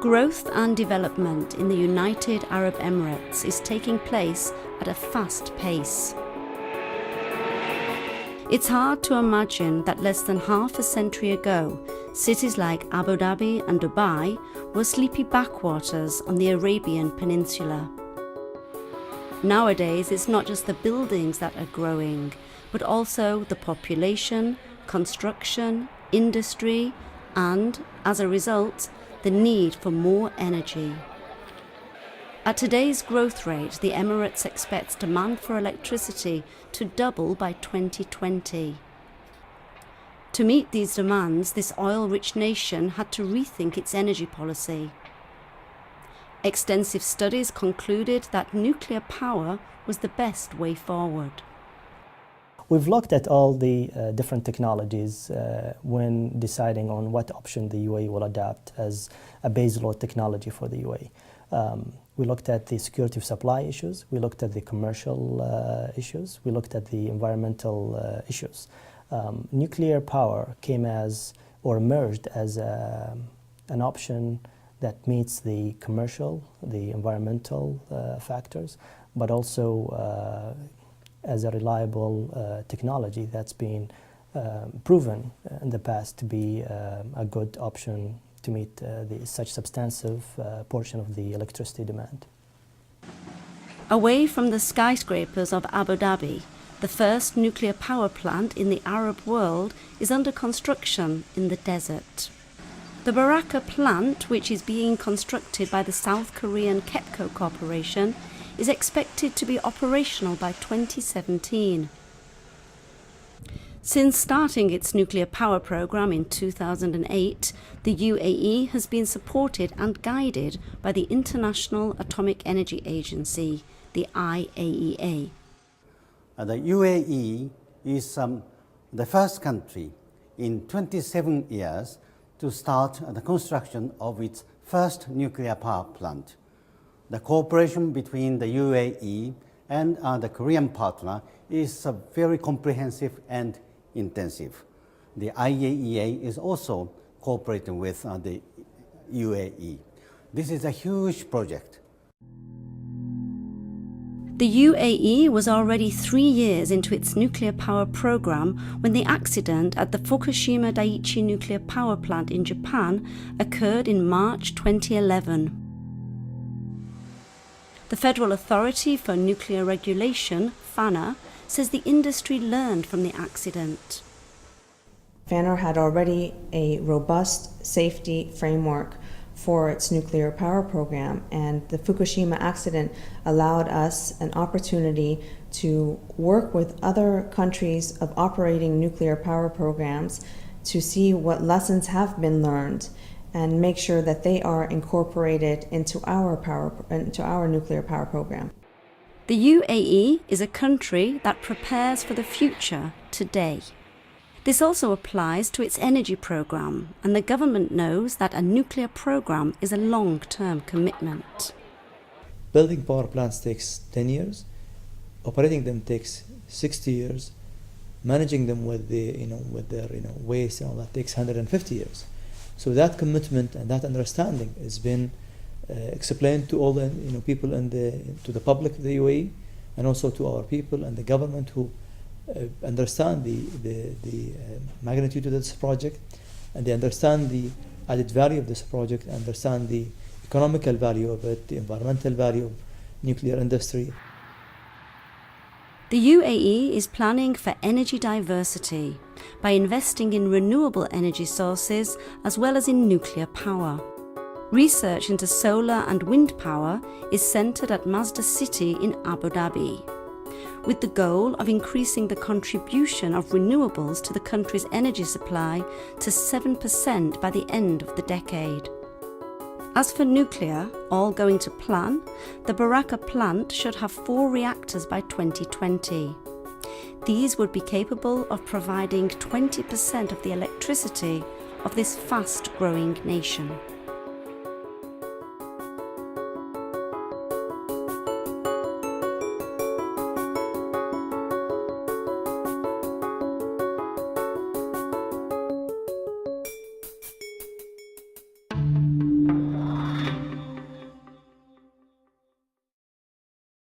Growth and development in the United Arab Emirates is taking place at a fast pace. It's hard to imagine that less than half a century ago, cities like Abu Dhabi and Dubai were sleepy backwaters on the Arabian Peninsula. Nowadays, it's not just the buildings that are growing, but also the population, construction, industry, and, as a result, the need for more energy. At today's growth rate, the Emirates expects demand for electricity to double by 2020. To meet these demands, this oil-rich nation had to rethink its energy policy. Extensive studies concluded that nuclear power was the best way forward. We've looked at all the different technologies when deciding on what option the UAE will adopt as a baseload technology for the UAE. We looked at the security of supply issues, we looked at the commercial issues, we looked at the environmental issues. Nuclear power came as, or emerged as an option that meets the commercial, the environmental factors, but also as a reliable technology that's been proven in the past to be a good option to meet such substantive portion of the electricity demand. Away from the skyscrapers of Abu Dhabi, the first nuclear power plant in the Arab world is under construction in the desert. The Barakah plant, which is being constructed by the South Korean KEPCO Corporation, is expected to be operational by 2017. Since starting its nuclear power program in 2008, the UAE has been supported and guided by the International Atomic Energy Agency, the IAEA. The UAE is the first country in 27 years to start the construction of its first nuclear power plant. The cooperation between the UAE and the Korean partner is very comprehensive and intensive. The IAEA is also cooperating with the UAE. This is a huge project. The UAE was already 3 years into its nuclear power program when the accident at the Fukushima Daiichi nuclear power plant in Japan occurred in March 2011. The Federal Authority for Nuclear Regulation, FANA, says the industry learned from the accident. FANA had already a robust safety framework for its nuclear power program, and the Fukushima accident allowed us an opportunity to work with other countries of operating nuclear power programs to see what lessons have been learned and make sure that they are incorporated into our nuclear power program. The UAE is a country that prepares for the future today. This also applies to its energy program, and the government knows that a nuclear program is a long-term commitment. Building power plants takes 10 years, operating them takes 60 years, managing them with their waste and all that takes 150 years. So that commitment and that understanding has been explained to all the people to the public of the UAE, and also to our people and the government who understand the magnitude of this project, and they understand the added value of this project, understand the economical value of it, the environmental value of nuclear industry. The UAE is planning for energy diversity by investing in renewable energy sources as well as in nuclear power. Research into solar and wind power is centred at Masdar City in Abu Dhabi, with the goal of increasing the contribution of renewables to the country's energy supply to 7% by the end of the decade. As for nuclear, all going to plan, the Barakah plant should have 4 reactors by 2020. These would be capable of providing 20% of the electricity of this fast-growing nation.